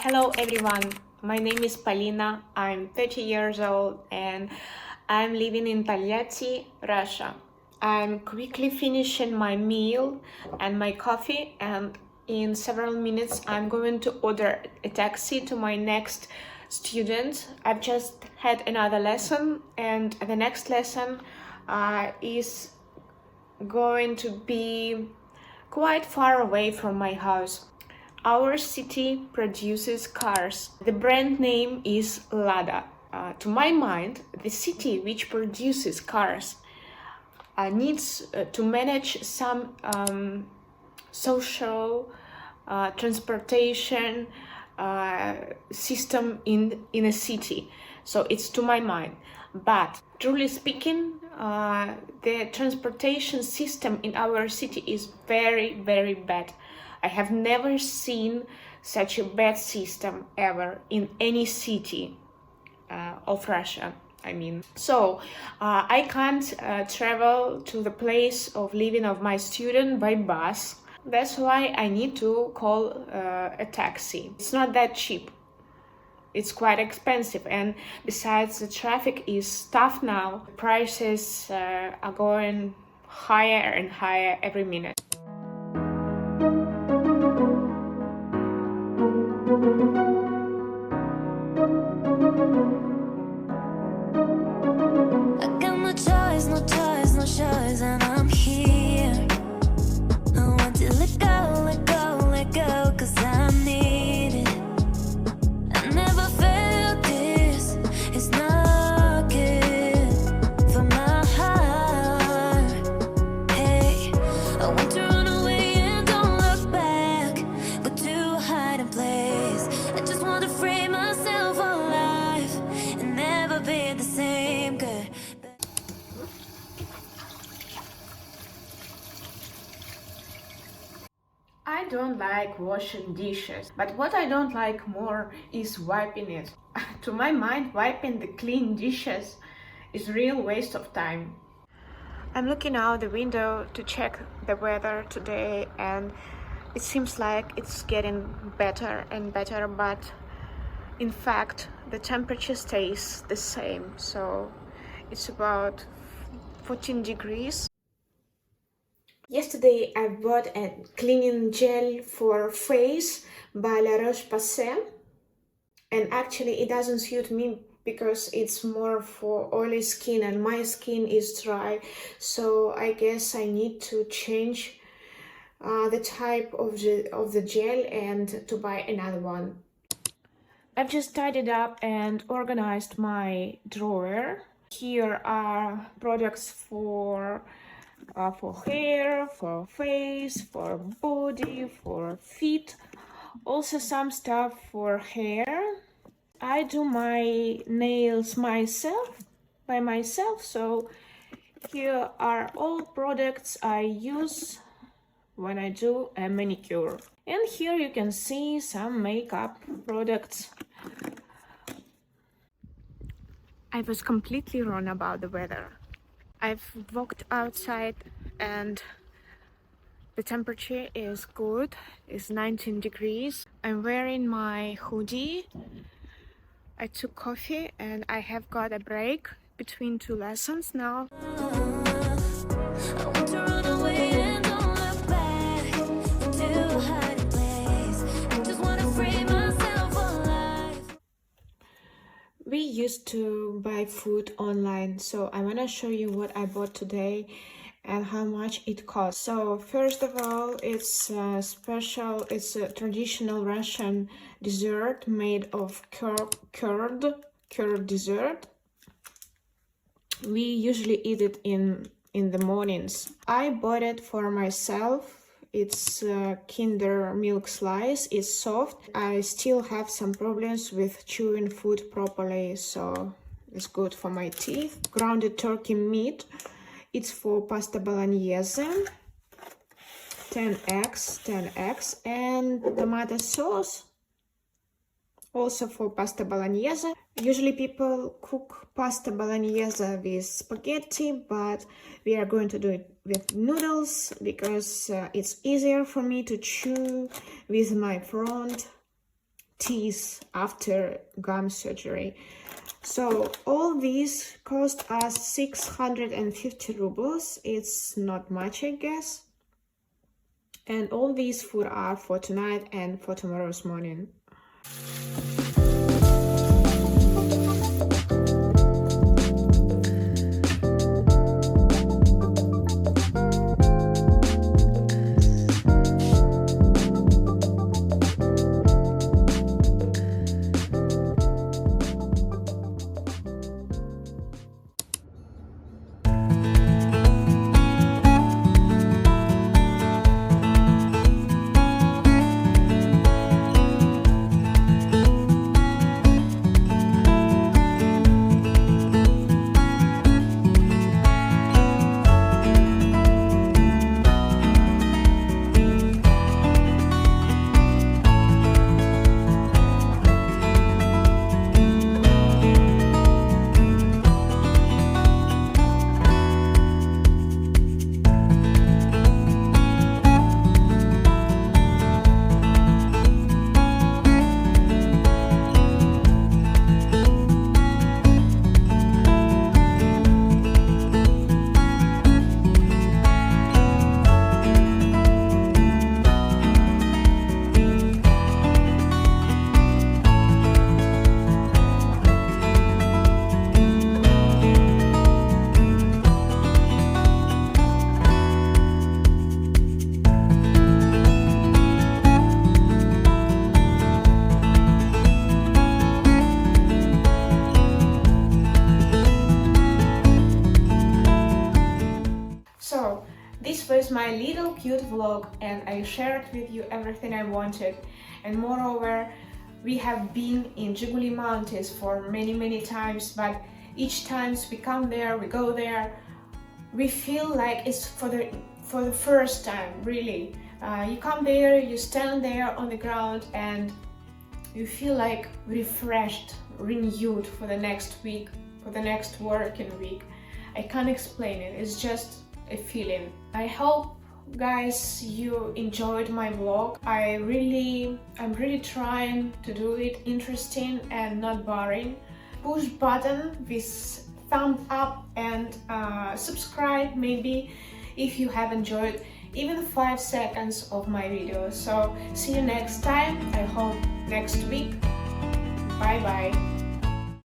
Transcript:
Hello everyone, my name is Polina, I'm 30 years old and I'm living in Tольятти, Russia. I'm quickly finishing my meal and my coffee, and in several minutes I'm going to order a taxi to my next student. I've just had another lesson, and the next lesson is going to be quite far away from my house. Our city produces cars. The brand name is Lada. To my mind, the city which produces cars needs to manage some social transportation system in a city. So it's to my mind. But truly speaking, the transportation system in our city is very, very bad. I have never seen such a bad system ever in any city of Russia. So I can't travel to the place of living of my student by bus. That's why I need to call a taxi. It's not that cheap. It's quite expensive, and besides, the traffic is tough now. Prices are going higher and higher every minute. I got no choice, no choice, no choice, and I'm here. I want to let go, let go, let go, 'cause I need it. I never felt this, it's not good for my heart. Hey, I want to run away and don't look back, but to hide in place. I just want to free myself alive and never be the same girl. I don't like washing dishes, but what I don't like more is wiping it. To my mind, wiping the clean dishes is a real waste of time. I'm looking out the window to check the weather today, and it seems like it's getting better and better, but in fact the temperature stays the same, so it's about 14 degrees. Yesterday I bought a cleaning gel for face by La Roche-Posay, and actually it doesn't suit me because it's more for oily skin and my skin is dry, so I guess I need to change the type of the gel and to buy another one. I've just tidied up and organized my drawer. Here are products for hair, for face, for body, for feet, also some stuff for hair. I do my nails by myself, so here are all products I use when I do a manicure. And here you can see some makeup products. I was completely wrong about the weather. I've walked outside and the temperature is good, it's 19 degrees. I'm wearing my hoodie. I took coffee and I have got a break between two lessons now. I want to run away and don't look back, to hide in place. I just want to free myself alive. We used to buy food online, so I want to show you what I bought today and how much it costs. So first of all, it's a traditional Russian dessert made of curd dessert. We usually eat it in the mornings. I bought it for myself. It's Kinder milk slice. It's soft. I still have some problems with chewing food properly, so it's good for my teeth. Grounded turkey meat. It's for pasta bolognese. 10 eggs, and tomato sauce, also for pasta bolognese. Usually people cook pasta bolognese with spaghetti, but we are going to do it with noodles because it's easier for me to chew with my front teeth after gum surgery. So all these cost us 650 rubles. It's not much, I guess. And all these food are for tonight and for tomorrow's morning. So this was my little cute vlog, and I shared with you everything I wanted. And moreover, we have been in Zhiguli Mountains for many times, but each time we come there, we go there, we feel like it's for the first time, really. You come there, you stand there on the ground, and you feel like refreshed, renewed for the next week, for the next working week. I can't explain it, it's just a feeling. I hope, guys, you enjoyed my vlog. I'm really trying to do it interesting and not boring. Push button with thumb up and subscribe maybe if you have enjoyed even 5 seconds of my video. So see you next time, I hope next week. Bye bye.